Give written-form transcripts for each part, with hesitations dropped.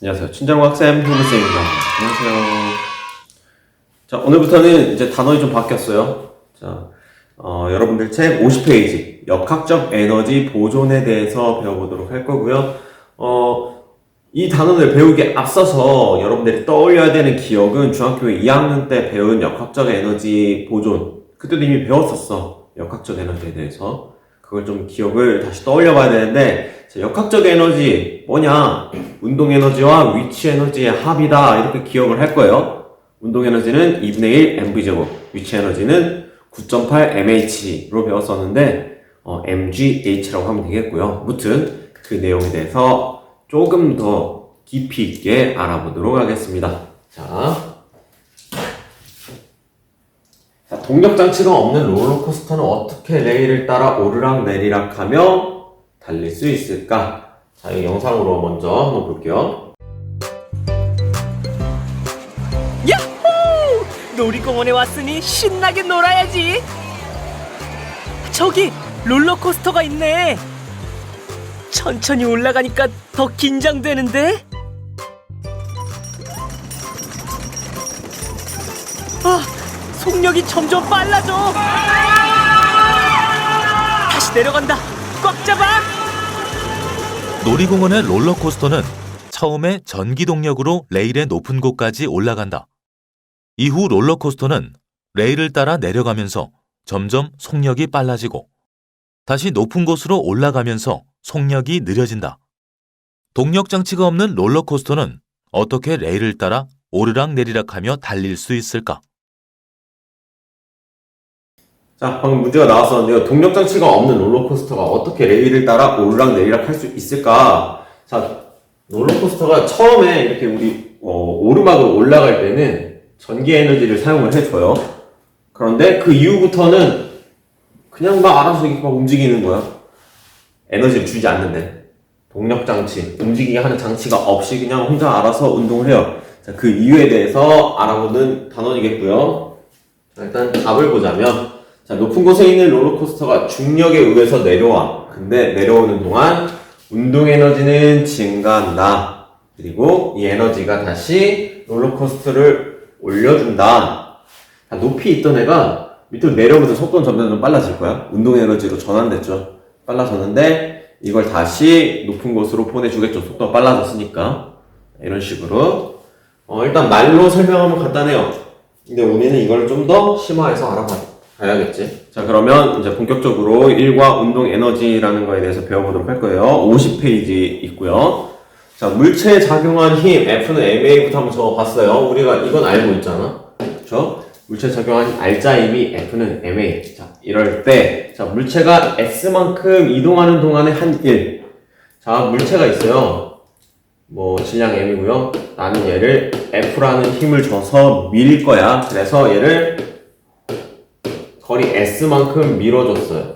안녕하세요. 친절학쌤 효무쌤입니다. 안녕하세요. 자, 오늘부터는 이제 단어이 좀 바뀌었어요. 자, 여러분들 책 50페이지 역학적 에너지 보존에 대해서 배워보도록 할 거고요. 이 단어를 배우기에 앞서서 여러분들이 떠올려야 되는 기억은 중학교 2학년 때 배운 역학적 에너지 보존. 그때도 이미 배웠었어. 역학적 에너지에 대해서. 그걸 좀 기억을 다시 떠올려 봐야 되는데, 자, 역학적 에너지 뭐냐? 운동 에너지와 위치 에너지의 합이다. 이렇게 기억을 할 거예요. 운동 에너지는 2분의 1 mv제곱, 위치 에너지는 9.8 mh로 배웠었는데, mgh라고 하면 되겠고요. 무튼 그 내용에 대해서 조금 더 깊이 있게 알아보도록 하겠습니다. 자, 동력 장치가 없는 롤러코스터는 어떻게 레일을 따라 오르락 내리락 하며 달릴 수 있을까? 자, 이 영상으로 먼저 한번 볼게요. 야호! 놀이공원에 왔으니 신나게 놀아야지. 저기 롤러코스터가 있네. 천천히 올라가니까 더 긴장되는데? 속력이 점점 빨라져. 다시 내려간다. 꽉 잡아. 놀이공원의 롤러코스터는 처음에 전기 동력으로 레일의 높은 곳까지 올라간다. 이후 롤러코스터는 레일을 따라 내려가면서 점점 속력이 빨라지고 다시 높은 곳으로 올라가면서 속력이 느려진다. 동력 장치가 없는 롤러코스터는 어떻게 레일을 따라 오르락내리락하며 달릴 수 있을까? 자, 방금 문제가 나왔었는데요. 동력 장치가 없는 롤러코스터가 어떻게 레일을 따라 오르락내리락 할 수 있을까? 자, 롤러코스터가 처음에 이렇게 우리 오르막으로 올라갈 때는 전기 에너지를 사용을 해줘요. 그런데 그 이후부터는 그냥 막 알아서 이렇게 막 움직이는 거야. 에너지를 주지 않는데. 동력 장치, 움직이게 하는 장치가 없이 그냥 혼자 알아서 운동을 해요. 자, 그 이유에 대해서 알아보는 단원이겠고요. 자, 일단 답을 보자면, 자, 높은 곳에 있는 롤러코스터가 중력에 의해서 내려와. 근데 내려오는 동안 운동 에너지는 증가한다. 그리고 이 에너지가 다시 롤러코스터를 올려준다. 자, 높이 있던 애가 밑으로 내려오면서 속도는 점점 좀 빨라질 거야. 운동 에너지로 전환됐죠. 빨라졌는데 이걸 다시 높은 곳으로 보내주겠죠. 속도가 빨라졌으니까. 이런 식으로. 일단 말로 설명하면 간단해요. 근데 우리는 이걸 좀 더 심화해서 알아봐야겠지. 자, 그러면 이제 본격적으로 1과 운동 에너지라는 거에 대해서 배워보도록 할 거예요. 50페이지 있고요. 자, 물체에 작용한 힘, F는 ma부터 한번 적어봤어요. 우리가 이건 알고 있잖아. 그쵸? 물체에 작용한 알자 힘이 F는 ma. 자, 이럴 때, 자, 물체가 S만큼 이동하는 동안에 한 일. 자, 물체가 있어요. 질량 m이고요. 나는 얘를 F라는 힘을 줘서 밀 거야. 그래서 얘를 거리 S만큼 밀어줬어요.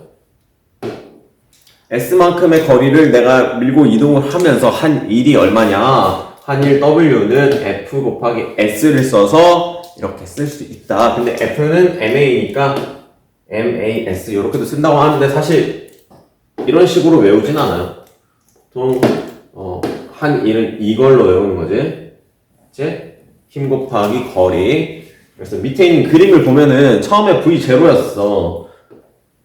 S만큼의 거리를 내가 밀고 이동을 하면서 한 일이 얼마냐? 한 일 W는 F 곱하기 S를 써서 이렇게 쓸 수 있다. 근데 F는 MA니까 MAS 이렇게도 쓴다고 하는데 사실 이런 식으로 외우진 않아요. 보통 한 일은 이걸로 외우는 거지. 이제 힘 곱하기 거리. 그래서 밑에 있는 그림을 보면은 처음에 V0였어.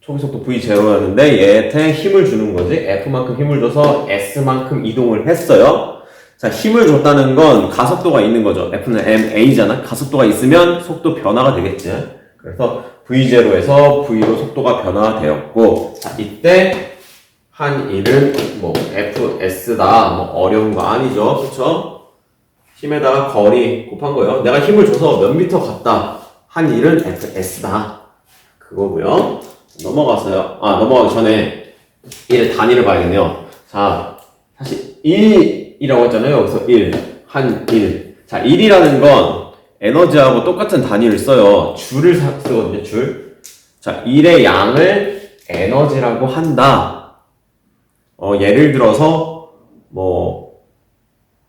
초기속도 V0였는데 얘한테 힘을 주는 거지. F만큼 힘을 줘서 S만큼 이동을 했어요. 자, 힘을 줬다는 건 가속도가 있는 거죠. F는 ma잖아. 가속도가 있으면 속도 변화가 되겠지. 그래서 V0에서 V로 속도가 변화되었고, 자, 이때 한 일은 FS다. 어려운 거 아니죠. 그쵸? 힘에다가 거리 곱한 거예요. 내가 힘을 줘서 몇 미터 갔다. 한 일은 FS다. 그거고요. 넘어가기 전에 1의 단위를 봐야겠네요. 자, 사실 1이라고 했잖아요. 여기서 1, 1. 자, 1이라는 건 에너지하고 똑같은 단위를 써요. 줄을 쓰거든요, 줄. 자, 1의 양을 에너지라고 한다. 예를 들어서,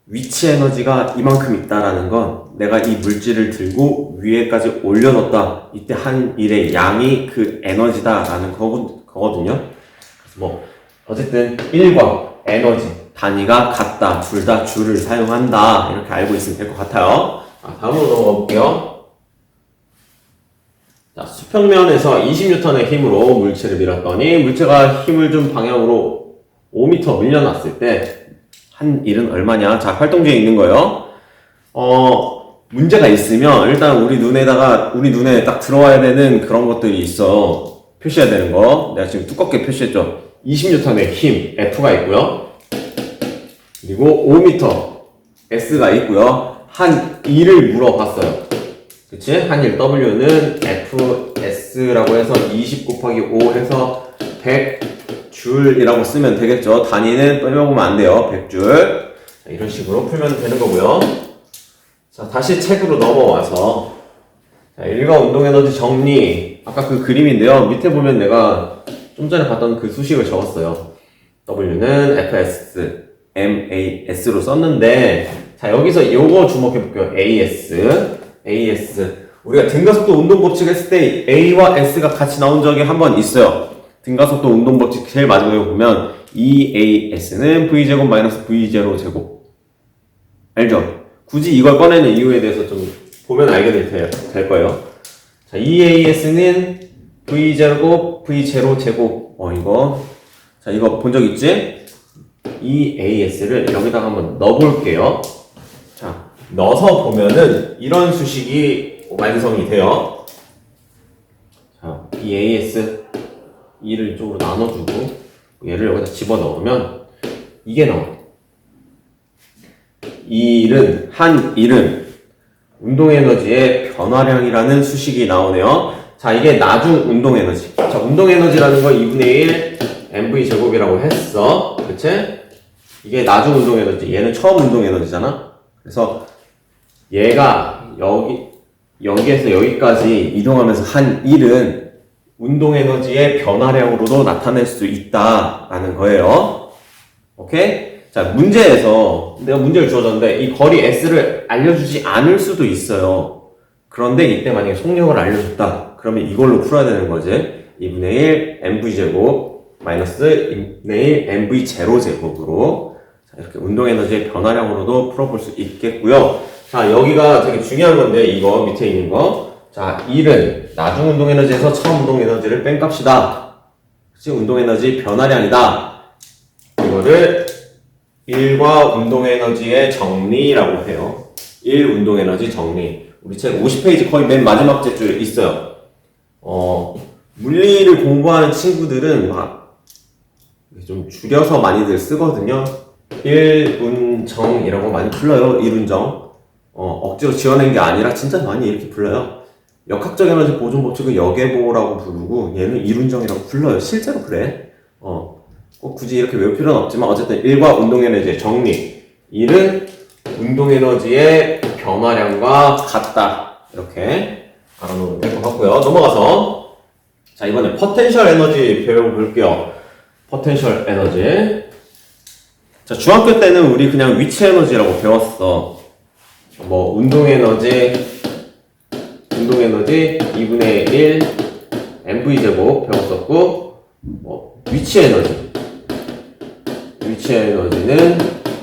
위치 에너지가 이만큼 있다라는 건 내가 이 물질을 들고 위에까지 올려놓았다. 이때 한 일의 양이 그 에너지다라는 거거든요. 그래서 어쨌든 1과 에너지, 단위가 같다. 둘 다 줄을 사용한다. 이렇게 알고 있으면 될 것 같아요. 다음으로 넘어가 볼게요. 자, 수평면에서 20N의 힘으로 물체를 밀었더니 물체가 힘을 준 방향으로 5m 밀려났을 때 한 일은 얼마냐? 자, 활동지에 있는 거예요. 문제가 있으면 일단 우리 눈에 딱 들어와야 되는 그런 것들이 있어. 표시해야 되는 거. 내가 지금 두껍게 표시했죠. 20N의 힘, F가 있고요. 그리고 5m, S가 있고요. 한 일을 물어봤어요. 그치? 한 일 W는 FS라고 해서 20 곱하기 5 해서 100줄이라고 쓰면 되겠죠. 단위는 빼먹으면 안 돼요. 100줄. 이런 식으로 풀면 되는 거고요. 자, 다시 책으로 넘어와서 자, 일과 운동에너지 정리. 아까 그 그림인데요. 밑에 보면 내가 좀 전에 봤던 그 수식을 적었어요. W는 FS, MAS로 썼는데 자, 여기서 요거 주목해 볼게요. AS. 우리가 등가속도 운동 법칙 했을 때 A와 S가 같이 나온 적이 한 번 있어요. 등가속도 운동 법칙 제일 마지막에 보면 EAS는 V제곱 마이너스 V0 제곱. 알죠? 굳이 이걸 꺼내는 이유에 대해서 좀 보면 알게 될 거예요. 자, EAS는 V0 V0 제곱. 자, 이거 본 적 있지? EAS를 여기다가 한번 넣어볼게요. 자, 넣어서 보면은 이런 수식이 완성이 돼요. 자, EAS 2를 이쪽으로 나눠주고 얘를 여기다 집어넣으면 이게 나와. 한 일은 운동에너지의 변화량이라는 수식이 나오네요. 자, 이게 나중 운동에너지. 자, 운동에너지라는 거 2분의 1 mv 제곱이라고 했어. 그치? 이게 나중 운동에너지. 얘는 처음 운동에너지잖아. 그래서 얘가 여기에서 여기까지 이동하면서 한 일은 운동에너지의 변화량으로도 나타낼 수 있다라는 거예요. 오케이? 자, 문제에서 내가 문제를 주어졌는데 이 거리 S를 알려주지 않을 수도 있어요. 그런데 이때 만약에 속력을 알려줬다. 그러면 이걸로 풀어야 되는 거지. 2분의 1 mv제곱 마이너스 2분의 1 mv0제곱으로 이렇게 운동에너지의 변화량으로도 풀어볼 수 있겠고요. 자, 여기가 되게 중요한 건데 이거 밑에 있는 거. 자, 1은 나중 운동에너지에서 처음 운동에너지를 뺀 값이다. 그치? 운동에너지 변화량이다. 이거를 1과 운동에너지의 정리라고 해요. 1 운동에너지 정리. 우리 책 50페이지 거의 맨 마지막 줄 있어요. 물리를 공부하는 친구들은 막 좀 줄여서 많이들 쓰거든요. 1운정이라고 많이 불러요. 1운정. 억지로 지어낸 게 아니라 진짜 많이 이렇게 불러요. 역학적 에너지 보존 법칙은 역에보라고 부르고 얘는 1운정이라고 불러요. 실제로 그래. 꼭 굳이 이렇게 외울 필요는 없지만 어쨌든 1과 운동에너지의 정리. 1은 운동에너지의 변화량과 같다. 이렇게 알아놓으면 될 것 같고요. 넘어가서 자, 이번에 포텐셜 에너지 배워볼게요. 포텐셜 에너지. 자, 중학교 때는 우리 그냥 위치 에너지라고 배웠어. 뭐 운동에너지 2분의 1 mv제곱 배웠었고, 뭐 위치 에너지는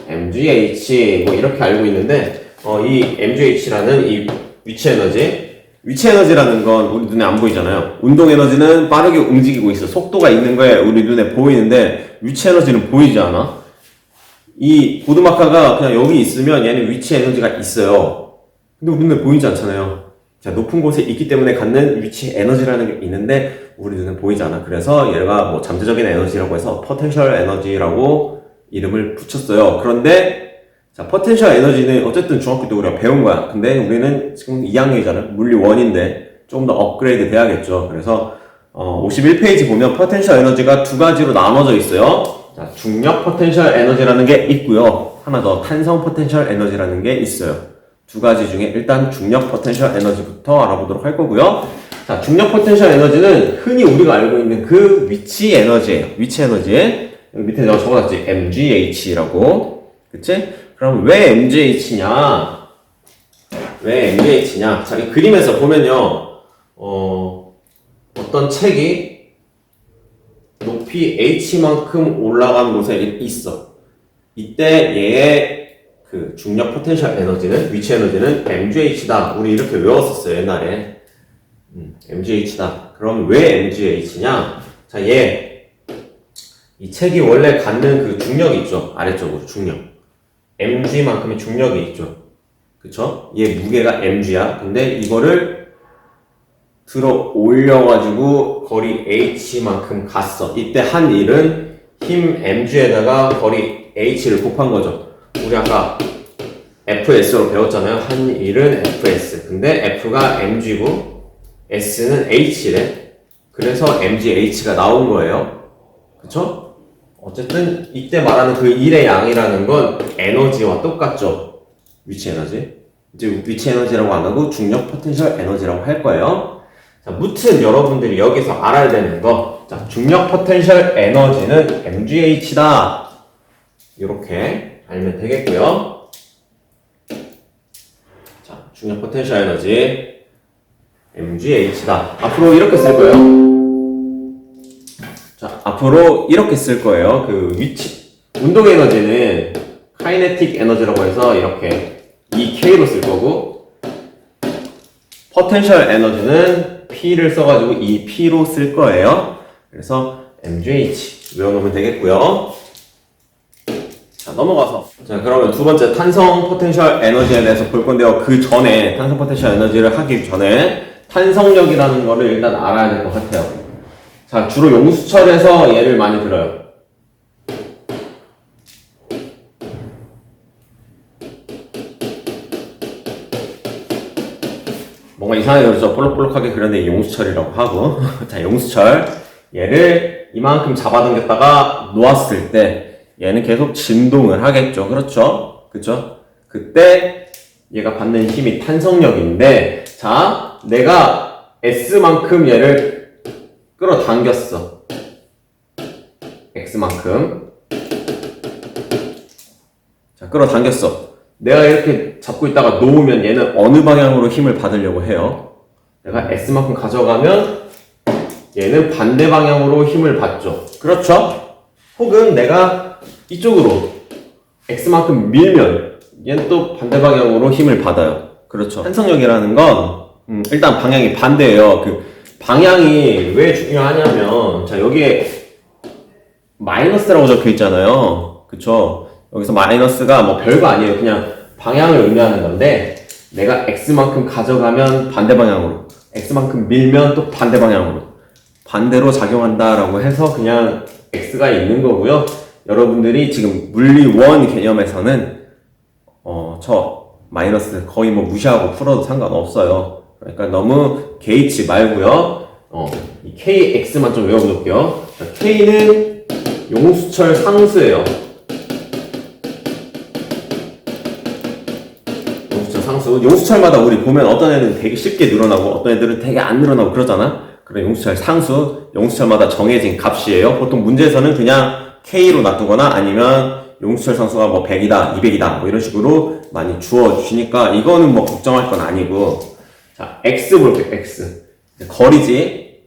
mgh 뭐 이렇게 알고 있는데 이 mgh라는 이 위치 에너지라는 건 우리 눈에 안 보이잖아요. 운동 에너지는 빠르게 움직이고 있어. 속도가 있는 거에 우리 눈에 보이는데 위치 에너지는 보이지 않아. 이 보드마카가 그냥 여기 있으면 얘는 위치 에너지가 있어요. 근데 우리 눈에 보이지 않잖아요. 자, 높은 곳에 있기 때문에 갖는 위치 에너지라는 게 있는데 우리 눈에 보이지 않아. 그래서 얘가 뭐 잠재적인 에너지라고 해서 포텐셜 에너지라고 이름을 붙였어요. 그런데 자, 포텐셜 에너지는 어쨌든 중학교 때 우리가 배운 거야. 근데 우리는 지금 2학년이잖아. 물리 1인데 조금 더 업그레이드 돼야겠죠. 그래서 51페이지 보면 포텐셜 에너지가 두 가지로 나눠져 있어요. 자, 중력 포텐셜 에너지라는 게 있고요. 하나 더 탄성 포텐셜 에너지라는 게 있어요. 두 가지 중에 일단 중력 포텐셜 에너지부터 알아보도록 할 거고요. 자, 중력 포텐셜 에너지는 흔히 우리가 알고 있는 그 위치 에너지예요. 위치 에너지. 여기 밑에 내가 적어놨지. mgh라고. 그치? 그럼 왜 mgh냐? 자, 이 그림에서 보면요. 어떤 책이 높이 h만큼 올라간 곳에 있어. 이때 얘의 그 중력 포텐셜 에너지는, 위치 에너지는 mgh다. 우리 이렇게 외웠었어요, 옛날에. mgh다. 그럼 왜 mgh냐? 자, 이 책이 원래 갖는 그 중력이 있죠. 아래쪽으로 중력. mg만큼의 중력이 있죠. 그쵸? 얘 무게가 mg야. 근데 이거를 들어 올려가지고 거리 h만큼 갔어. 이때 한 일은 힘 mg에다가 거리 h를 곱한 거죠. 우리 아까 fs로 배웠잖아요. 한 일은 fs. 근데 f가 mg고 s는 h래. 그래서 mgh가 나온 거예요. 그쵸? 어쨌든 이때 말하는 그 일의 양이라는 건 에너지와 똑같죠. 위치 에너지. 이제 위치 에너지라고 안 하고 중력 포텐셜 에너지라고 할 거예요. 자, 무튼 여러분들이 여기서 알아야 되는 거. 자, 중력 포텐셜 에너지는 mgh다. 이렇게 알면 되겠고요. 자, 중력 포텐셜 에너지 mgh다. 앞으로 이렇게 쓸 거예요. 자, 앞으로 이렇게 쓸 거예요. 그 위치, 운동 에너지는 카이네틱 에너지라고 해서 이렇게 EK로 쓸 거고, 포텐셜 에너지는 P를 써가지고 EP로 쓸 거예요. 그래서 MGH 외워놓으면 되겠고요. 자, 넘어가서. 자, 그러면 두 번째 탄성 포텐셜 에너지에 대해서 볼 건데요. 그 전에, 탄성 포텐셜 에너지를 하기 전에 탄성력이라는 거를 일단 알아야 될 것 같아요. 자, 주로 용수철에서 얘를 많이 들어요. 뭔가 이상하게 그러죠. 볼록볼록하게 그렸는데 용수철이라고 하고. 자, 용수철. 얘를 이만큼 잡아당겼다가 놓았을 때 얘는 계속 진동을 하겠죠. 그렇죠? 그쵸? 그때 얘가 받는 힘이 탄성력인데, 자, 내가 S만큼 얘를 끌어당겼어. X만큼. 자, 끌어당겼어. 내가 이렇게 잡고 있다가 놓으면 얘는 어느 방향으로 힘을 받으려고 해요? 내가 S만큼 가져가면 얘는 반대 방향으로 힘을 받죠. 그렇죠? 혹은 내가 이쪽으로 X만큼 밀면 얘는 또 반대 방향으로 힘을 받아요. 그렇죠? 탄성력이라는 건 일단 방향이 반대예요. 그 방향이 왜 중요하냐면, 자, 여기에 마이너스라고 적혀 있잖아요. 그쵸? 여기서 마이너스가 뭐 별거 아니에요. 그냥 방향을 의미하는 건데, 내가 X만큼 가져가면 반대 방향으로, X만큼 밀면 또 반대 방향으로, 반대로 작용한다라고 해서 그냥 X가 있는 거고요. 여러분들이 지금 물리 원 개념에서는 저 마이너스 거의 뭐 무시하고 풀어도 상관없어요. 그러니까 너무 개의치 말고요. 이 KX만 좀 외워볼게요. 자, K는 용수철 상수예요. 용수철 상수. 용수철마다 우리 보면 어떤 애는 되게 쉽게 늘어나고 어떤 애들은 되게 안 늘어나고 그러잖아. 그래, 용수철 상수. 용수철마다 정해진 값이에요. 보통 문제에서는 그냥 K로 놔두거나 아니면 용수철 상수가 뭐 100이다, 200이다 뭐 이런 식으로 많이 주어주시니까 이거는 뭐 걱정할 건 아니고. 자, X 볼게요. X. 거리지.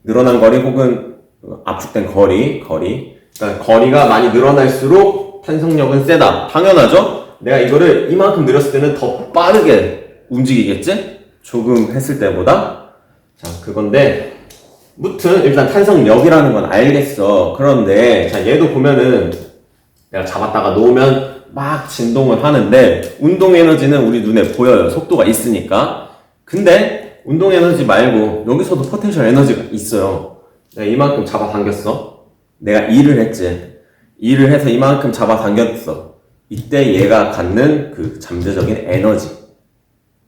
늘어난 거리 혹은 압축된 거리. 그러니까 거리가 많이 늘어날수록 탄성력은 세다. 당연하죠? 내가 이거를 이만큼 늘렸을 때는 더 빠르게 움직이겠지? 조금 했을 때보다. 자, 그건데 무튼 일단 탄성력이라는 건 알겠어. 그런데 자, 얘도 보면은 내가 잡았다가 놓으면 막 진동을 하는데 운동 에너지는 우리 눈에 보여요. 속도가 있으니까. 근데 운동 에너지 말고 여기서도 포텐셜 에너지가 있어요. 내가 이만큼 잡아당겼어. 내가 일을 했지. 일을 해서 이만큼 잡아당겼어. 이때 얘가 갖는 그 잠재적인 에너지,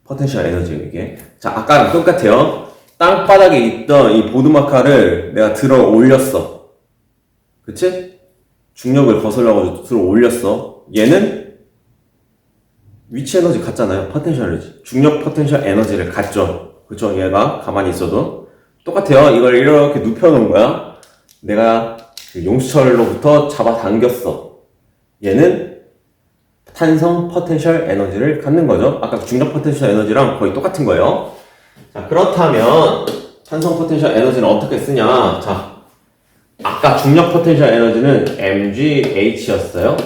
포텐셜 에너지. 이게 자, 아까랑 똑같아요. 땅바닥에 있던 이 보드마카를 내가 들어 올렸어. 그치? 중력을 거슬러가지고 들어 올렸어. 얘는 위치 에너지 같잖아요. 포텐셜 에너지. 중력 포텐셜 에너지를 갖죠. 그쵸? 얘가 가만히 있어도. 똑같아요. 이걸 이렇게 눕혀놓은 거야. 내가 그 용수철로부터 잡아당겼어. 얘는 탄성 포텐셜 에너지를 갖는 거죠. 아까 중력 포텐셜 에너지랑 거의 똑같은 거예요. 자, 그렇다면 탄성 포텐셜 에너지는 어떻게 쓰냐? 자, 아까 중력 포텐셜 에너지는 mgH였어요.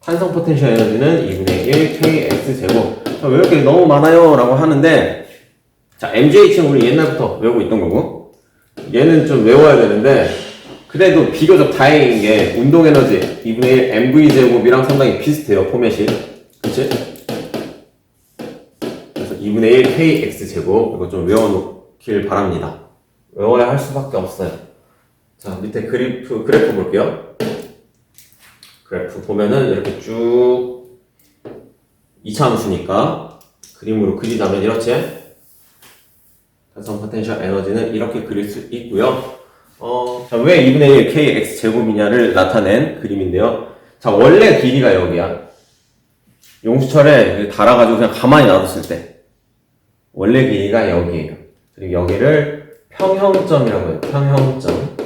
탄성 포텐셜 에너지는 2분의 1 kx 제곱. 자, 왜 이렇게 너무 많아요? 라고 하는데, 자, MGH는 우리 옛날부터 외우고 있던 거고, 얘는 좀 외워야 되는데, 그래도 비교적 다행인 게, 운동 에너지 2분의 1 mv 제곱이랑 상당히 비슷해요, 포맷이. 그치? 그래서 2분의 1 kx 제곱, 이거 좀 외워놓길 바랍니다. 외워야 할 수밖에 없어요. 자, 밑에 그래프 볼게요. 그래프 보면은 이렇게 쭉 2차 함수니까 그림으로 그리자면 이렇지. 탄성 포텐셜 에너지는 이렇게 그릴 수 있고요. 자, 왜 2분의 1 kx 제곱이냐를 나타낸 그림인데요. 자, 원래 길이가 여기야. 용수철에 달아가지고 그냥 가만히 놔뒀을 때 원래 길이가 여기예요. 그리고 여기를 평형점이라고 해요. 평형점.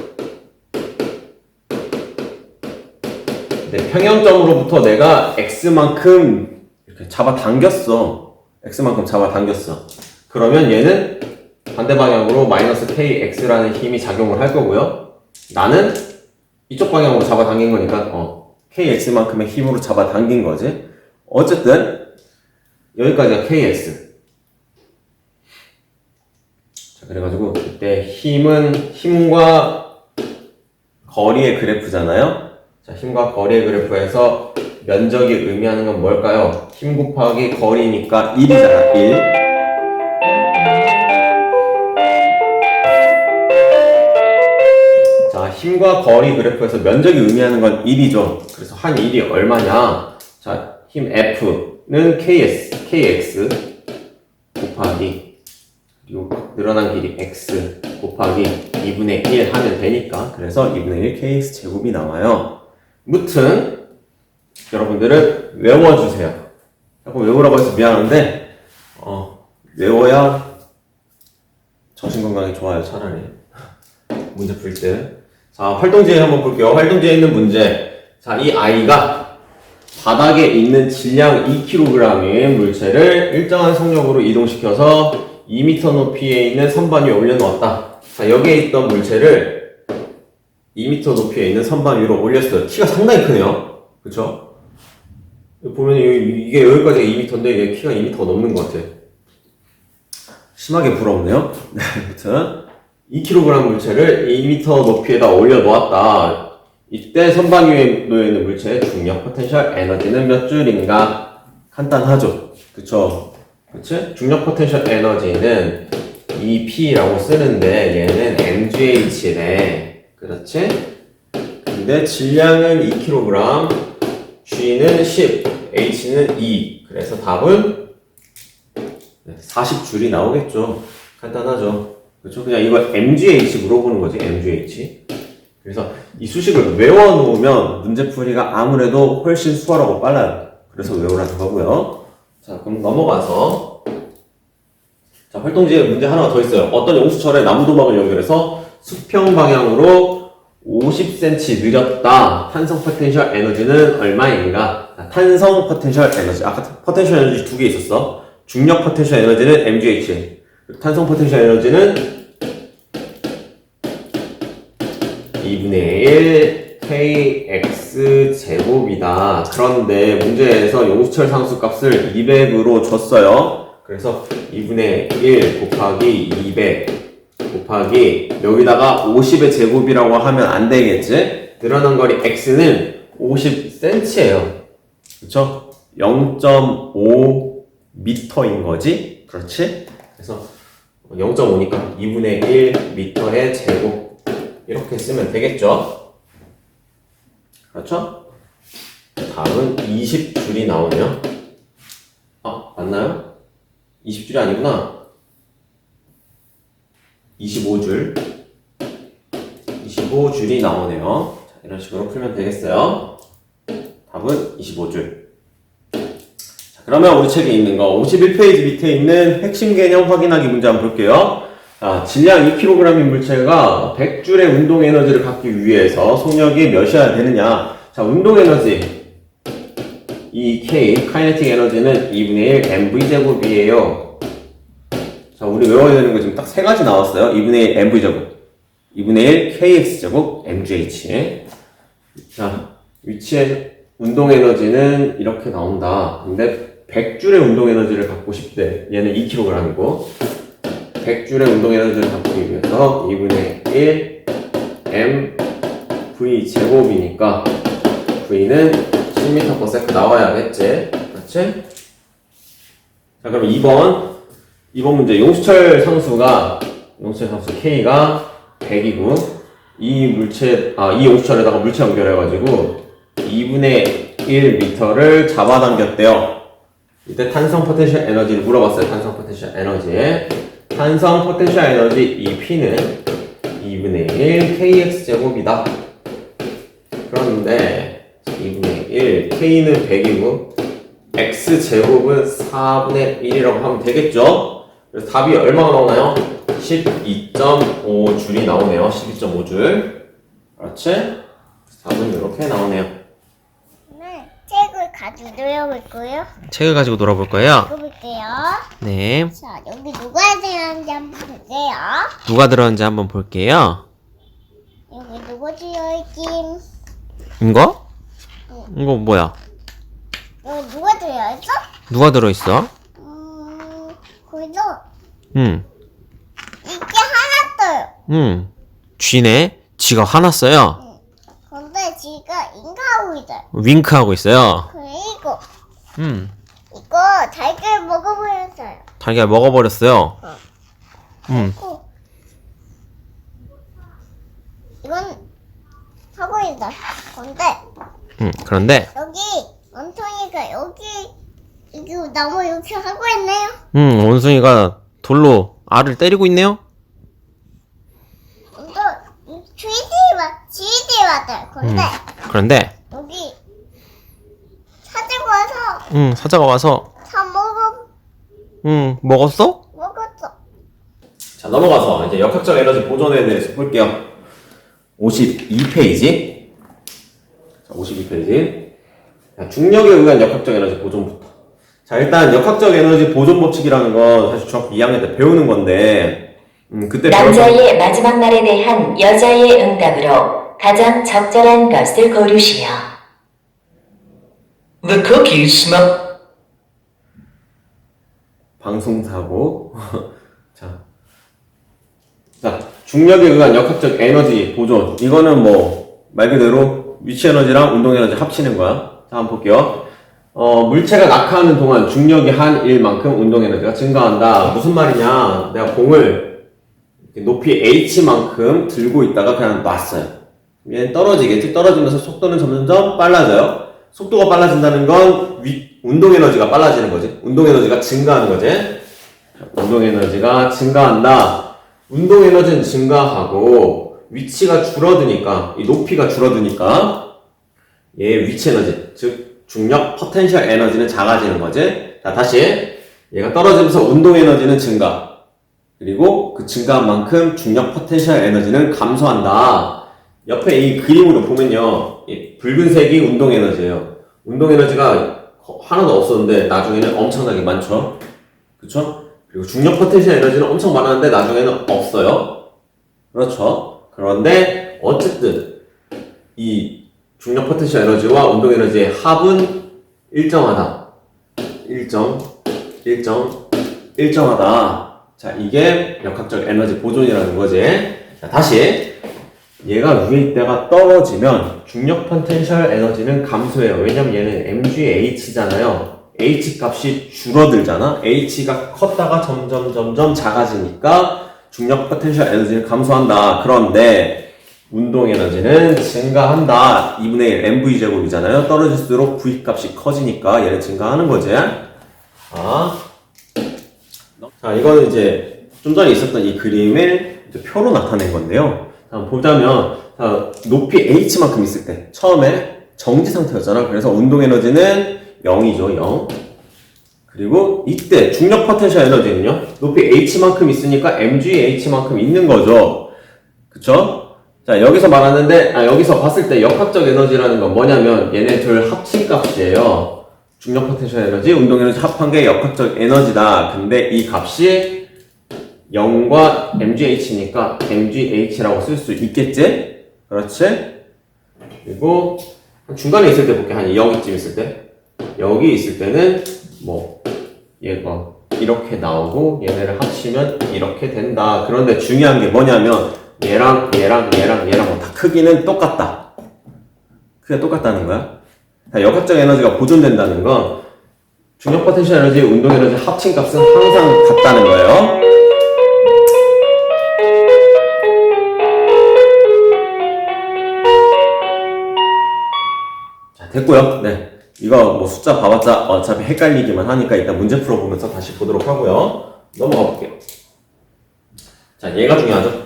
평형점으로부터 내가 x만큼 이렇게 잡아당겼어. x만큼 잡아당겼어. 그러면 얘는 반대 방향으로 마이너스 kx라는 힘이 작용을 할 거고요. 나는 이쪽 방향으로 잡아당긴 거니까 kx만큼의 힘으로 잡아당긴 거지. 어쨌든 여기까지가 kx. 자, 그래가지고 이때 힘과 거리의 그래프잖아요. 자, 힘과 거리의 그래프에서 면적이 의미하는 건 뭘까요? 힘 곱하기 거리니까 1이잖아, 1. 자, 힘과 거리 그래프에서 면적이 의미하는 건 1이죠. 그래서 한 1이 얼마냐? 자, 힘 F는 KX 곱하기, 그리고 늘어난 길이 X 곱하기 2분의 1 하면 되니까, 그래서 2분의 1 KX 제곱이 나와요. 무튼 여러분들은 외워주세요. 자꾸 외우라고 해서 미안한데 외워야 정신건강에 좋아요. 차라리 문제 풀 때. 자, 활동지에 한번 볼게요. 활동지에 있는 문제. 자, 이 아이가 바닥에 있는 질량 2kg의 물체를 일정한 속력으로 이동시켜서 2m 높이에 있는 선반 위에 올려놓았다. 자, 여기에 있던 물체를 2m 높이에 있는 선반 위로 올렸어요. 키가 상당히 크네요. 그쵸? 보면 이게 여기까지가 2m인데 이게 키가 2m가 넘는 것 같아. 심하게 부럽네요. 아무튼 2kg 물체를 2m 높이에다 올려놓았다. 이때 선반 위에 놓여있는 물체의 중력 포텐셜 에너지는 몇 줄인가? 간단하죠. 그쵸? 그치? 중력 포텐셜 에너지는 EP라고 쓰는데 얘는 mgh래. 그렇지? 근데 질량은 2kg, G는 10, H는 2. 그래서 답은 40줄이 나오겠죠. 간단하죠. 그렇죠? 그냥 이거 MGH 물어보는 거지, MGH. 그래서 이 수식을 외워놓으면 문제풀이가 아무래도 훨씬 수월하고 빨라요. 그래서 외우라는 거고요. 자, 그럼 넘어가서 자, 활동지에 문제 하나 더 있어요. 어떤 용수철에 나무도막을 연결해서 수평 방향으로 50cm 느렸다. 탄성 포텐셜 에너지는 얼마인가? 탄성 포텐셜 에너지. 아까 포텐셜 에너지 두 개 있었어. 중력 포텐셜 에너지는 mgh. 탄성 포텐셜 에너지는 2분의 1 kx 제곱이다. 그런데 문제에서 용수철 상수 값을 200으로 줬어요. 그래서 2분의 1 곱하기 200 곱하기 여기다가 50의 제곱이라고 하면 안 되겠지? 늘어난 거리 x는 50cm예요. 그쵸? 0.5m인 거지? 그렇지? 그래서 0.5니까 2분의 1m의 제곱 이렇게 쓰면 되겠죠? 그렇죠? 다음은 20줄이 나오네요. 맞나요? 20줄이 아니구나. 25줄이 나오네요. 자, 이런 식으로 풀면 되겠어요. 답은 25줄. 자, 그러면 우리 책에 있는 거 51페이지 밑에 있는 핵심 개념 확인하기 문제 한번 볼게요. 자, 질량 2kg인 물체가 100줄의 운동 에너지를 갖기 위해서 속력이 몇이어야 되느냐. 자, 운동 에너지 EK, 카이네틱 에너지는 2분의 1 mv제곱이에요. 자, 우리 외워야 되는 거 지금 딱 세 가지 나왔어요. 2분의 1 mv제곱, 2분의 1 kx제곱, mgh. 자, 위치에 운동 에너지는 이렇게 나온다. 근데 100줄의 운동 에너지를 갖고 싶대. 얘는 2kg이고 100줄의 운동 에너지를 갖기 위해서 2분의 1 m v 제곱이니까 v는 10m/s 나와야겠지. 그렇지? 자, 그럼 2번 문제. 용수철 상수 K가 100이고 이 용수철에다가 물체 연결해가지고 2분의 1m를 잡아당겼대요. 이때 탄성 포텐셜 에너지를 물어봤어요. 탄성 포텐셜 에너지 이 P는 2분의 1 kx 제곱이다. 그런데 2분의 1 k는 100이고 x 제곱은 4분의 1이라고 하면 되겠죠? 그래서 답이 얼마가 나오나요? 12.5줄이 나오네요. 12.5줄. 그렇지? 답은 이렇게 나오네요. 네, 책을 가지고 놀아볼 거예요. 책을 가지고 놀아볼 거예요. 읽어볼게요. 네. 자, 여기 누가 들어있는지 한번 보세요. 누가 들었는지 한번 볼게요. 여기 누가 들어있긴? 이거? 이거 뭐야? 여기 누가 들어있어? 누가 들어있어? 거기서 응. 이게 하나 떠요. 쥐네. 쥐가 화났어요. 근데 지가 인가하고 있어요. 윙크하고 있어요. 그리고 이거 달걀 먹어버렸어요. 달걀 먹어버렸어요. 그리고 이건 하고 있다. 근데 그런데 여기 원통이가 여기 이거 나무 이렇게 하고 있네요. 원숭이가 돌로 알을 때리고 있네요. 또 GD 맞아요. 근데 그런데 여기 사자고 와서 사자가 와서 다 먹었어? 먹었어. 자, 넘어가서 이제 역학적 에너지 보존에 대해서 볼게요. 52페이지. 자, 52페이지. 자, 중력에 의한 역학적 에너지 보존부터. 자, 일단 역학적 에너지 보존 법칙이라는 건 사실 중학교 2학년 때 배우는 건데 그때 남자의 마지막 말에 대한 여자의 응답으로 가장 적절한 것을 고르시오. The cookies smell. 방송사고. 자, 중력에 의한 역학적 에너지 보존. 이거는 뭐, 말 그대로 위치 에너지랑 운동 에너지 합치는 거야. 자, 한번 볼게요. 물체가 낙하하는 동안 중력이 한 일만큼 운동 에너지가 증가한다. 무슨 말이냐? 내가 공을 높이 h만큼 들고 있다가 그냥 놨어요. 얘는 떨어지겠지? 떨어지면서 속도는 점점 빨라져요. 속도가 빨라진다는 건 운동 에너지가 빨라지는 거지. 운동 에너지가 증가하는 거지. 운동 에너지가 증가한다. 운동 에너지는 증가하고 위치가 줄어드니까, 이 높이가 줄어드니까 얘 위치 에너지, 즉 중력 포텐셜 에너지는 작아지는 거지. 자, 다시 얘가 떨어지면서 운동 에너지는 증가. 그리고 그 증가한 만큼 중력 포텐셜 에너지는 감소한다. 옆에 이 그림으로 보면요, 이 붉은색이 운동 에너지예요. 운동 에너지가 하나도 없었는데 나중에는 엄청나게 많죠. 그쵸? 그리고 중력 포텐셜 에너지는 엄청 많았는데 나중에는 없어요. 그렇죠? 그런데 어쨌든 이 중력 포텐셜 에너지와 운동 에너지의 합은 일정하다. 일정하다. 자, 이게 역학적 에너지 보존이라는 거지. 자, 다시 얘가 위에 있다가 떨어지면 중력 포텐셜 에너지는 감소해요. 왜냐면 얘는 mgH잖아요. H 값이 줄어들잖아. H가 컸다가 점점 작아지니까 중력 포텐셜 에너지는 감소한다. 그런데 운동 에너지는 증가한다. 2분의 1 mv 제곱이잖아요. 떨어질수록 v 값이 커지니까 얘는 증가하는 거지. 자, 이거는 이제 좀 전에 있었던 이 그림을 이제 표로 나타낸 건데요. 자, 보자면 자, 높이 h만큼 있을 때 처음에 정지 상태였잖아. 그래서 운동 에너지는 0이죠. 0. 그리고 이때 중력 포텐셜 에너지는요, 높이 h만큼 있으니까 mgh만큼 있는 거죠. 그쵸? 자, 여기서 말하는데, 여기서 봤을 때 역학적 에너지라는 건 뭐냐면 얘네 둘 합친 값이에요. 중력 포텐셜 에너지, 운동 에너지 합한 게 역학적 에너지다. 근데 이 값이 0과 mgh니까 mgh라고 쓸 수 있겠지? 그렇지? 그리고 중간에 있을 때 볼게. 한 여기쯤 있을 때. 여기 있을 때는 뭐 얘가 이렇게 나오고 얘네를 합치면 이렇게 된다. 그런데 중요한 게 뭐냐면 얘랑 뭐 다 크기는 똑같다. 크기가 똑같다는 거야. 역학적 에너지가 보존된다는 건 중력 포텐셜 에너지, 운동 에너지 합친 값은 항상 같다는 거예요. 자, 됐고요. 네. 이거 뭐 숫자 봐봤자 어차피 헷갈리기만 하니까 일단 문제 풀어보면서 다시 보도록 하고요. 넘어가 볼게요. 자, 얘가 중요하죠.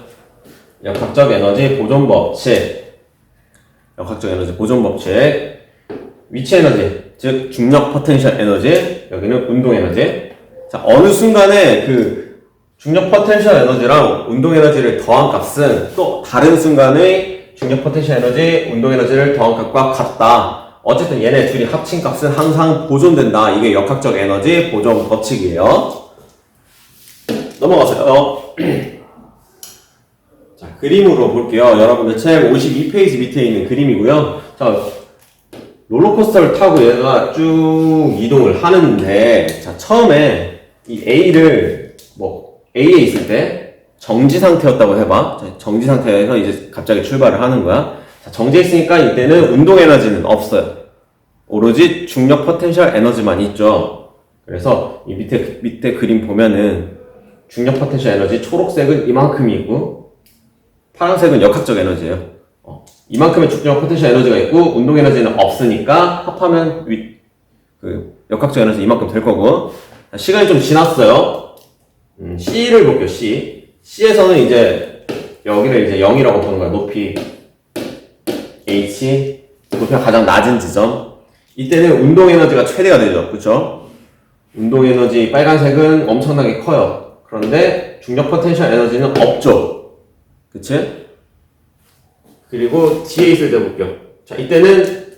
역학적 에너지 보존 법칙. 역학적 에너지 보존 법칙. 위치 에너지, 즉 중력 포텐셜 에너지, 여기는 운동 에너지. 자, 어느 순간에 그 중력 포텐셜 에너지랑 운동 에너지를 더한 값은 또 다른 순간의 중력 포텐셜 에너지, 운동 에너지를 더한 값과 같다. 어쨌든 얘네 둘이 합친 값은 항상 보존된다. 이게 역학적 에너지 보존 법칙이에요. 넘어가세요. 자, 그림으로 볼게요. 여러분들 책 52페이지 밑에 있는 그림이고요. 자, 롤러코스터를 타고 얘가 쭉 이동을 하는데, 자, 처음에 이 A를 뭐 A에 있을 때 정지 상태였다고 해봐. 자, 정지 상태에서 이제 갑자기 출발을 하는 거야. 자, 정지해 있으니까 이때는 운동 에너지는 없어요. 오로지 중력 포텐셜 에너지만 있죠. 그래서 이 밑에 그림 보면은 중력 포텐셜 에너지 초록색은 이만큼이 있고 파란색은 역학적 에너지예요. 이만큼의 중력 포텐셜 에너지가 있고 운동 에너지는 없으니까 합하면 역학적 에너지 이만큼 될 거고. 자, 시간이 좀 지났어요. C를 볼게요. C에서는 이제 여기를 이제 0이라고 보는 거야. 높이 H, 높이가 가장 낮은 지점. 이때는 운동 에너지가 최대가 되죠. 그쵸? 운동 에너지 빨간색은 엄청나게 커요. 그런데 중력 포텐셜 에너지는 없죠. 그치? 그리고 뒤에 있을 때 볼게요. 자, 이때는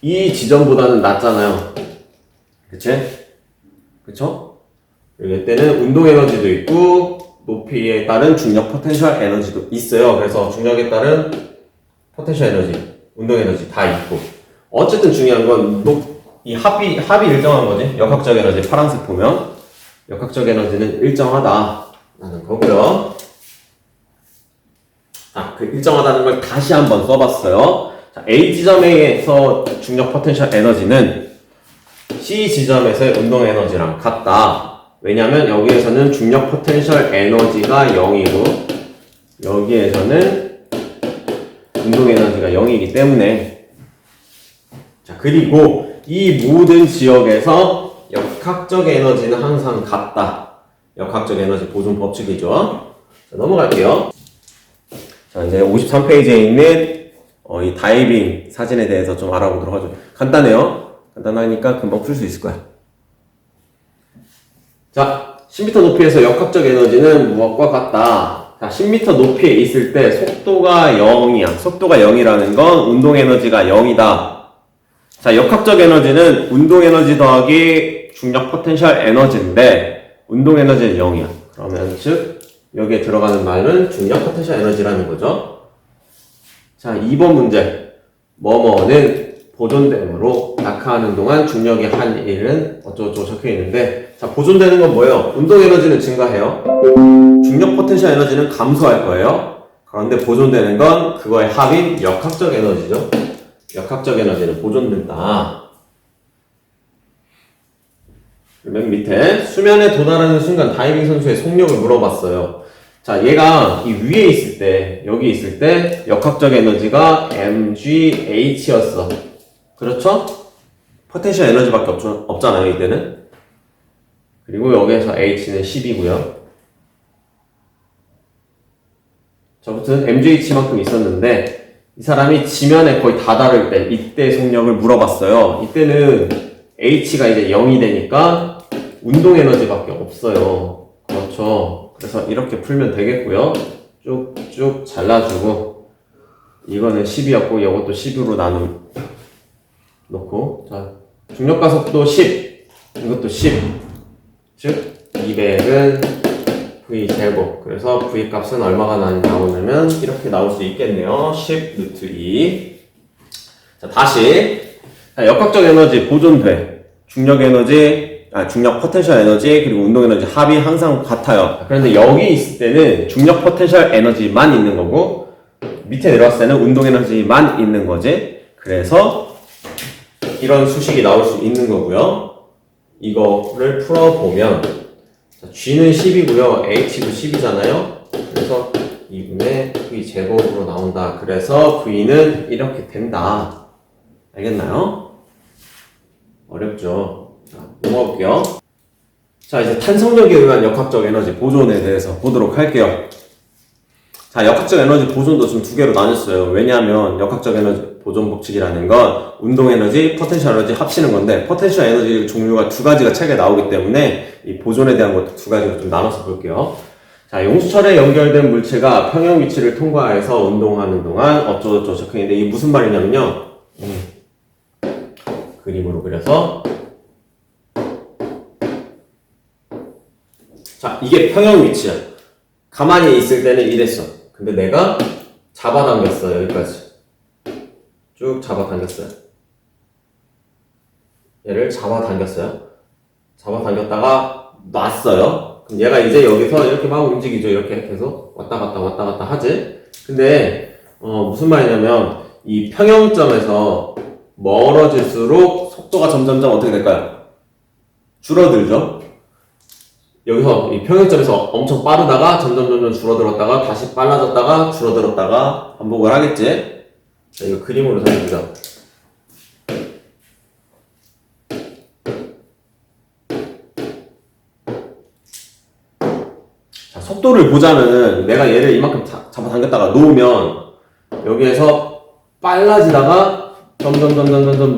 이 지점보다는 낮잖아요. 그치? 그쵸? 그리고 이때는 운동 에너지도 있고 높이에 따른 중력 포텐셜 에너지도 있어요. 그래서 중력에 따른 포텐셜 에너지, 운동 에너지 다 있고. 어쨌든 중요한 건 이 합이 일정한 거지. 역학적 에너지 파란색 보면 역학적 에너지는 일정하다라는 거고요. 자, 그 일정하다는 걸 다시 한번 써봤어요. 자, A 지점에서 중력 포텐셜 에너지는 C 지점에서의 운동 에너지랑 같다. 왜냐면 여기에서는 중력 포텐셜 에너지가 0이고 여기에서는 운동 에너지가 0이기 때문에. 자, 그리고 이 모든 지역에서 역학적 에너지는 항상 같다. 역학적 에너지 보존 법칙이죠. 자, 넘어갈게요. 자, 이제 53페이지에 있는 이 다이빙 사진에 대해서 좀 알아보도록 하죠. 간단해요. 간단하니까 금방 풀 수 있을 거야. 자, 10m 높이에서 역학적 에너지는 무엇과 같다. 자, 10m 높이에 있을 때 속도가 0이야. 속도가 0이라는 건 운동 에너지가 0이다. 자, 역학적 에너지는 운동 에너지 더하기 중력 포텐셜 에너지인데 운동 에너지는 0이야. 그러면 즉 여기에 들어가는 말은 중력 포텐셜 에너지라는 거죠. 자, 2번 문제. 뭐뭐는 보존됨으로 낙하하는 동안 중력이 한 일은 어쩌고저쩌고 적혀 있는데, 자, 보존되는 건 뭐예요? 운동 에너지는 증가해요. 중력 포텐셜 에너지는 감소할 거예요. 그런데 보존되는 건 그거의 합인 역학적 에너지죠. 역학적 에너지는 보존된다. 맨 밑에 수면에 도달하는 순간 다이빙 선수의 속력을 물어봤어요. 자, 얘가 이 위에 있을 때, 여기 있을 때 역학적 에너지가 mgh였어. 그렇죠? 포텐셜 에너지밖에 없잖아요, 이때는. 그리고 여기에서 h는 10이고요. 저부터는 mgh만큼 있었는데 이 사람이 지면에 거의 다다를 때 이때 속력을 물어봤어요. 이때는 h가 이제 0이 되니까 운동 에너지밖에 없어요. 그렇죠. 그래서 이렇게 풀면 되겠고요. 쭉쭉 잘라주고 이거는 10이었고 이것도 10으로 놓고, 자, 중력가 속도 10, 이것도 10, 즉 200은 v 제곱. 그래서 v 값은 얼마가 나오냐면 이렇게 나올 수 있겠네요. 10 루트 2. 자, 다시. 자, 역학적 에너지 보존돼. 중력 에너지, 중력 포텐셜 에너지, 그리고 운동 에너지 합이 항상 같아요. 그런데 여기 있을 때는 중력 포텐셜 에너지만 있는 거고, 밑에 내려왔을 때는 운동 에너지만 있는 거지. 그래서 이런 수식이 나올 수 있는 거고요. 이거를 풀어보면, 자, G는 10이고요. H도 10이잖아요. 그래서 2분의 V 제곱으로 나온다. 그래서 V는 이렇게 된다. 알겠나요? 어렵죠? 자, 넘어갈게요. 자, 이제 탄성력에 의한 역학적 에너지 보존에 대해서 보도록 할게요. 자, 역학적 에너지 보존도 좀 두 개로 나눴어요. 왜냐하면 역학적 에너지 보존 법칙이라는 건 운동 에너지, 포텐셜 에너지 합치는 건데, 포텐셜 에너지 종류가 두 가지가 책에 나오기 때문에 이 보존에 대한 것도 두 가지로 좀 나눠서 볼게요. 자, 용수철에 연결된 물체가 평형 위치를 통과해서 운동하는 동안 어쩌고저쩌고 적혀있는데, 이게 무슨 말이냐면요. 그림으로 그려서, 자, 이게 평형 위치야. 가만히 있을 때는 이랬어. 근데 내가 잡아당겼어. 여기까지 쭉 잡아당겼어요. 얘를 잡아당겼어요. 잡아당겼다가 놨어요. 그럼 얘가 이제 여기서 이렇게 막 움직이죠. 이렇게 계속 왔다 갔다 하지. 근데 무슨 말이냐면 이 평형점에서 멀어질수록 속도가 점점점 어떻게 될까요? 줄어들죠. 여기서 이 평형점에서 엄청 빠르다가 점점 줄어들었다가 다시 빨라졌다가 줄어들었다가 반복을 하겠지. 자, 이거 그림으로 설명드려. 자, 속도를 보자면은 내가 얘를 이만큼 잡아당겼다가 놓으면 여기에서 빨라지다가 점점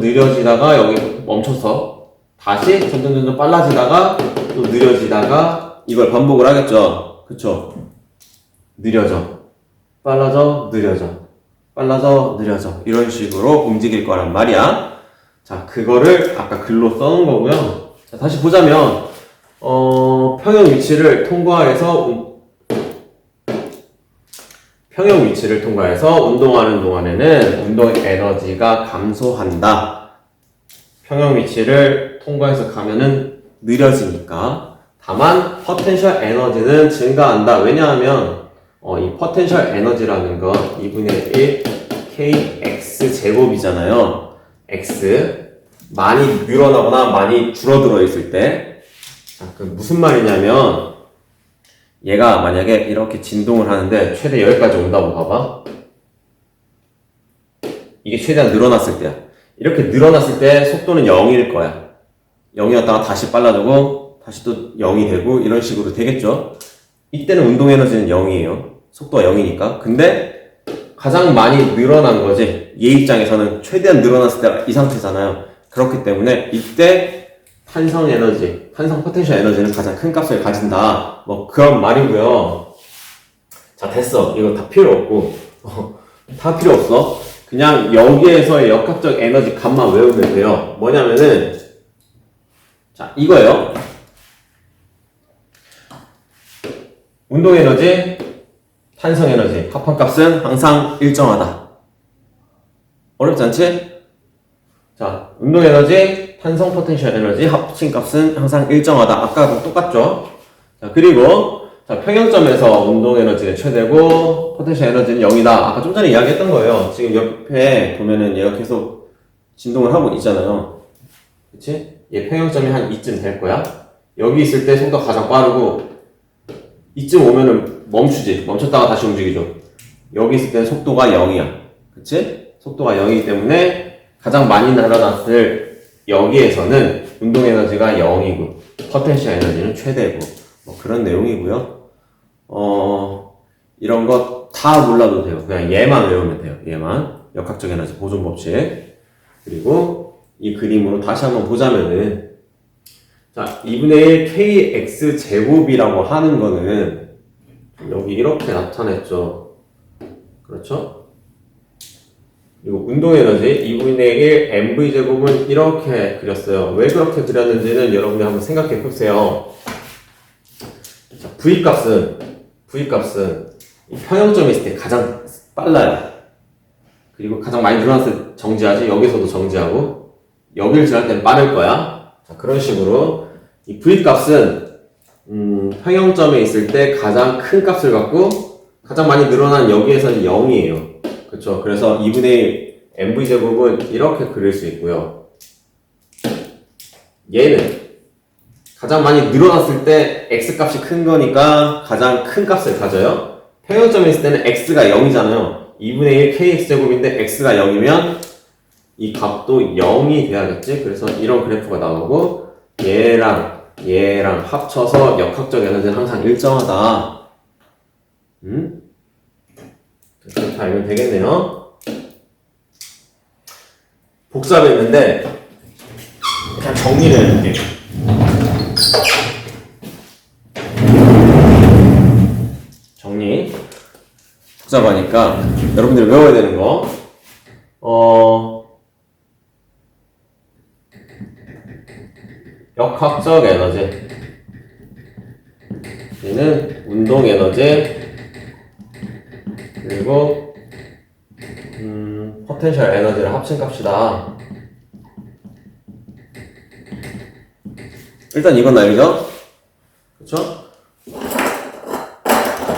느려지다가 여기 멈춰서 다시 점점 빨라지다가 또 느려지다가 이걸 반복을 하겠죠. 그쵸? 느려져. 빨라져, 느려져. 빨라져, 느려져. 이런 식으로 움직일 거란 말이야. 자, 그거를 아까 글로 써놓은 거고요. 자, 다시 보자면, 평형 위치를 통과해서 운동하는 동안에는 운동 에너지가 감소한다. 평형 위치를 통과해서 가면은 느려지니까. 다만 포텐셜 에너지는 증가한다. 왜냐하면 이 포텐셜 에너지라는 건 2분의 1 kx 제곱이잖아요. x 많이 늘어나거나 많이 줄어들어 있을 때, 자, 그 무슨 말이냐면 얘가 만약에 이렇게 진동을 하는데 최대 여기까지 온다고 봐봐. 이게 최대한 늘어났을 때야. 이렇게 늘어났을 때 속도는 0일 거야. 0이었다가 다시 빨라지고 다시 또 0이 되고 이런 식으로 되겠죠. 이때는 운동 에너지는 0이에요. 속도가 0이니까. 근데 가장 많이 늘어난 거지. 얘 입장에서는 최대한 늘어났을 때 이 상태잖아요. 그렇기 때문에 이때 탄성 에너지, 탄성 포텐셜 에너지는 가장 큰 값을 가진다. 뭐 그런 말이고요. 자, 됐어. 이거 다 필요 없고 다 필요 없어. 그냥 여기에서의 역학적 에너지 값만 외우면 돼요. 뭐냐면은 자, 이거예요. 운동 에너지, 탄성 에너지 합한값은 항상 일정하다. 어렵지 않지? 자, 운동 에너지, 탄성 포텐셜 에너지 합친 값은 항상 일정하다. 아까랑 똑같죠? 자, 그리고 자, 평형점에서 운동 에너지는 최대고 포텐셜 에너지는 0이다. 아까 좀 전에 이야기했던 거예요. 지금 옆에 보면은 얘가 계속 진동을 하고 있잖아요. 그치? 얘 평형점이 한 이쯤 될 거야. 여기 있을 때 속도가 가장 빠르고 이쯤 오면은 멈추지. 멈췄다가 다시 움직이죠. 여기 있을 때는 속도가 0이야. 그치? 속도가 0이기 때문에 가장 많이 날아갔을 여기에서는 운동 에너지가 0이고 포텐셜 에너지는 최대고 뭐 그런 내용이고요. 이런 거 다 몰라도 돼요. 그냥 얘만 외우면 돼요. 얘만. 역학적 에너지 보존 법칙. 그리고 이 그림으로 다시 한번 보자면은 자, 2분의 1 kx 제곱이라고 하는 거는 여기 이렇게 나타냈죠. 그렇죠? 그리고 운동 에너지 2분의 1 mv 제곱은 이렇게 그렸어요. 왜 그렇게 그렸는지는 여러분들 한번 생각해 보세요. 자, v 값은 이 평형점에 있을 때 가장 빨라요. 그리고 가장 많이 늘어났을 정지하지, 여기서도 정지하고, 여기를 지날 땐 빠를 거야. 자, 그런 식으로 이 v 값은 평형점에 있을 때 가장 큰 값을 갖고 가장 많이 늘어난 여기에서는 0이에요. 그쵸? 그래서 2분의 1 mv제곱은 이렇게 그릴 수 있고요. 얘는 가장 많이 늘어났을 때 x값이 큰 거니까 가장 큰 값을 가져요. 평형점에 있을 때는 x가 0이잖아요. 2분의 1 kx제곱인데 x가 0이면 이 값도 0이 돼야겠지? 그래서 이런 그래프가 나오고 얘랑 합쳐서 역학적 에너지는 항상 일정하다. 그렇게 알면 되겠네요. 복잡했는데 그냥 정리를 해볼게요. 정리. 복잡하니까 여러분들이 외워야 되는 거. 역학적 에너지. 얘는 운동 에너지. 그리고 포텐셜 에너지를 합친 값이다. 일단 이건 알죠? 그쵸?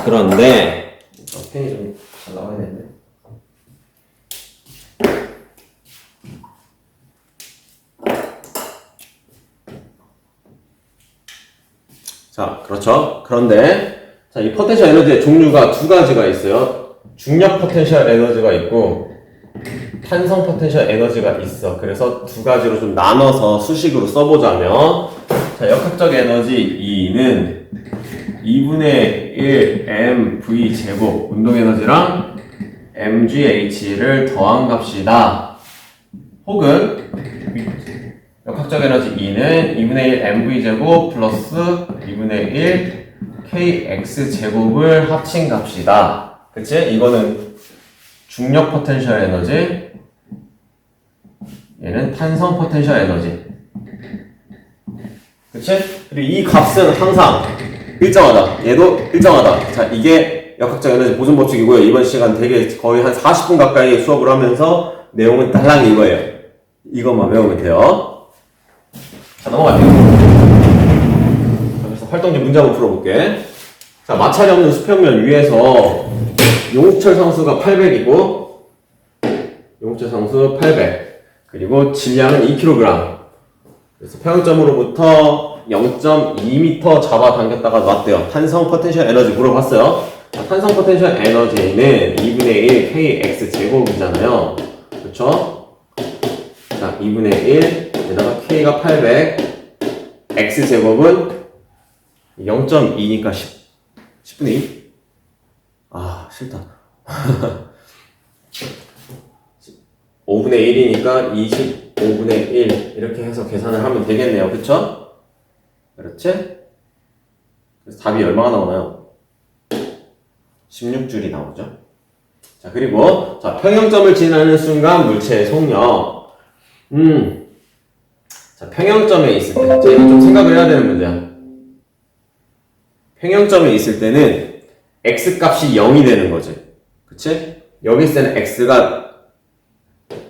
그런데 펜이 좀 잘 나와야 되는데. 자, 그렇죠. 그런데 자, 이 포텐셜 에너지의 종류가 두 가지가 있어요. 중력 포텐셜 에너지가 있고 탄성 포텐셜 에너지가 있어. 그래서 두 가지로 좀 나눠서 수식으로 써보자면, 자, 역학적 에너지 E는 2분의 1 mv 제곱 운동 에너지랑 mgh를 더한 값이다. 혹은 역학적 에너지 E는 2분의 1 mv 제곱 플러스 2분의 1 kx 제곱을 합친 값이다. 그치? 이거는 중력 포텐셜 에너지, 얘는 탄성 포텐셜 에너지. 그치? 그리고 이 값은 항상 일정하다. 얘도 일정하다. 자, 이게 역학적 에너지 보존 법칙이고요. 이번 시간 되게 거의 한 40분 가까이 수업을 하면서 내용은 딸랑 이거예요. 이것만 외우면 돼요. 자, 넘어갈게요. 그래서 활동지 문제 한번 풀어볼게. 자, 마찰이 없는 수평면 위에서 용철 상수가 800이고, 용철 상수 800. 그리고 질량은 2kg. 그래서 평형점으로부터 0.2m 잡아당겼다가 놨대요. 탄성 포텐셜 에너지 물어봤어요. 자, 탄성 포텐셜 에너지는 2분의 1 kx 제곱이잖아요. 그쵸? 자, 2분의 1 에다가 k가 800, x 제곱은 0.2니까 10분의 2? 아, 싫다. 5분의 1이니까 25분의 1 이렇게 해서 계산을 하면 되겠네요. 그쵸? 그렇지? 그래서 답이 얼마가 나오나요? 16줄이 나오죠. 자, 그리고 자, 평형점을 지나는 순간 물체의 속력. 자, 평형점에 있을 때, 자, 이거 좀 생각을 해야 되는 문제야. 평형점에 있을 때는 x값이 0이 되는 거지. 그치? 여기 있을 때는 x가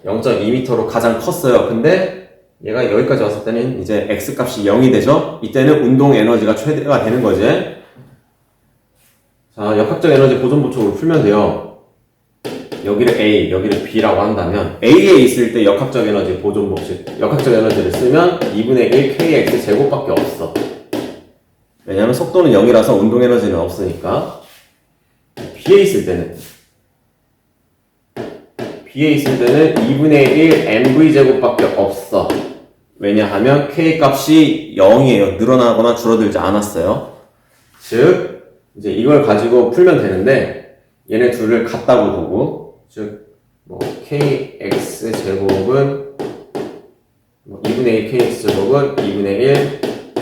0.2m로 가장 컸어요. 근데 얘가 여기까지 왔을 때는 이제 x값이 0이 되죠? 이때는 운동 에너지가 최대가 되는 거지. 자, 역학적 에너지 보존 법칙으로 풀면 돼요. 여기를 A, 여기를 B라고 한다면 A에 있을 때 역학적 에너지 보존 법칙, 역학적 에너지를 쓰면 2분의 1 kx 제곱밖에 없어. 왜냐면 속도는 0이라서 운동 에너지는 없으니까. B에 있을 때는 2분의 1 mv 제곱밖에 없어. 왜냐하면 k 값이 0이에요. 늘어나거나 줄어들지 않았어요. 즉 이제 이걸 가지고 풀면 되는데 얘네 둘을 같다고 보고, 즉 뭐 kx 제곱은 2분의 1 kx 제곱은 2분의 1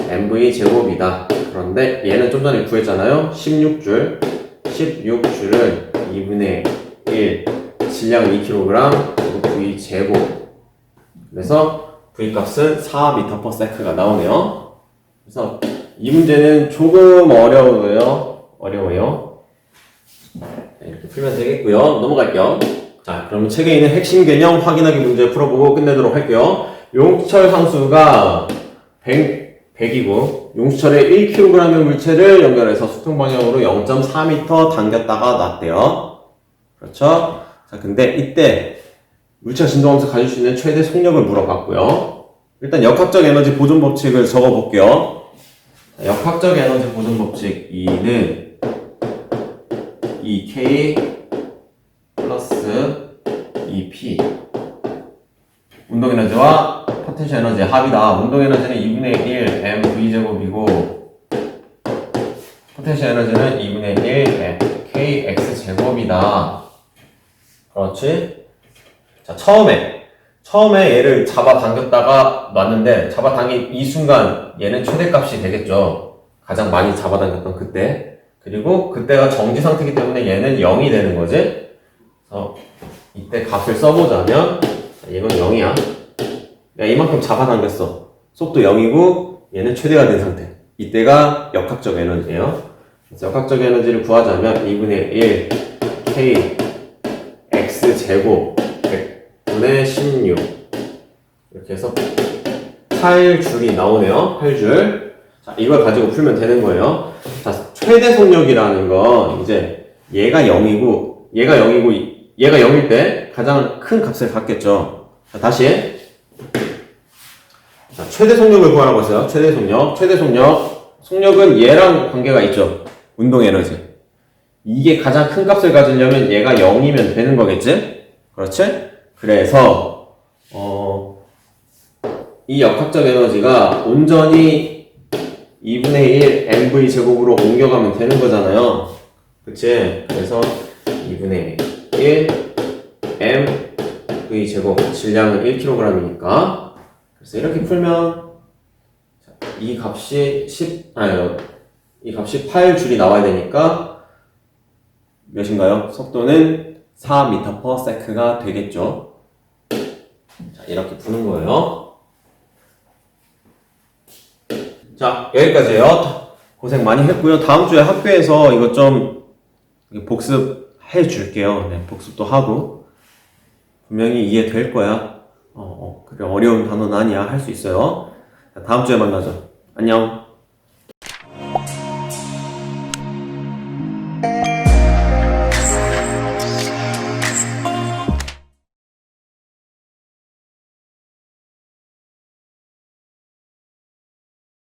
mv 제곱이다. 그런데 얘는 좀 전에 구했잖아요. 16줄 16줄을 2분의 1 질량 2kg 그리고 v 제곱. 그래서 v 값은 4m/s가 나오네요. 그래서 이 문제는 조금 어려워요. 이렇게 풀면 되겠고요. 넘어갈게요. 자, 그럼 책에 있는 핵심 개념 확인하기 문제 풀어보고 끝내도록 할게요. 용수철 상수가 100이고 용수철에 1kg의 물체를 연결해서 수평 방향으로 0.4m 당겼다가 놨대요. 그렇죠? 자, 근데 이때 물체가 진동하면서 가질 수 있는 최대 속력을 물어봤고요. 일단 역학적 에너지 보존 법칙을 적어볼게요. 자, 역학적 에너지 보존 법칙 2는 2K 플러스 2P 운동에너지와 포텐셜 에너지의 합이다. 운동에너지는 2분의 1 mv제곱이고 포텐셜 에너지는 2분의 1 kx제곱이다. 그렇지? 자, 처음에 얘를 잡아당겼다가 놨는데 잡아당긴 이 순간 얘는 최대값이 되겠죠. 가장 많이 잡아당겼던 그때. 그리고 그때가 정지 상태이기 때문에 얘는 0이 되는 거지. 그래서 이때 값을 써보자면 얘는 0이야. 내가 이만큼 잡아당겼어. 속도 0이고 얘는 최대가 된 상태. 이때가 역학적 에너지예요. 그래서 역학적 에너지를 구하자면 2분의 1 k x제곱 100분의 16 이렇게 해서 8줄이 나오네요. 8줄. 자, 이걸 가지고 풀면 되는 거예요. 자, 최대 속력이라는 건 이제 얘가 0이고 얘가 0일 때 가장 큰 값을 갖겠죠. 자, 다시. 자, 최대 속력을 구하라고 했어요. 최대 속력. 속력은 얘랑 관계가 있죠. 운동 에너지. 이게 가장 큰 값을 가지려면 얘가 0이면 되는 거겠지? 그렇지? 그래서 이 역학적 에너지가 온전히 2분의 1 mv 제곱으로 옮겨가면 되는 거잖아요. 그치? 그래서 2분의 1 mv 제곱 질량은 1kg이니까 그래서 이렇게 풀면 이 값이 8줄이 나와야 되니까 몇인가요? 속도는 4m/s가 되겠죠. 자, 이렇게 푸는 거예요. 자, 여기까지예요. 고생 많이 했고요. 다음 주에 학교에서 이거 좀 복습해 줄게요. 네, 복습도 하고 분명히 이해될 거야. 그래 어려운 단어는 아니야. 할 수 있어요. 자, 다음 주에 만나죠. 안녕.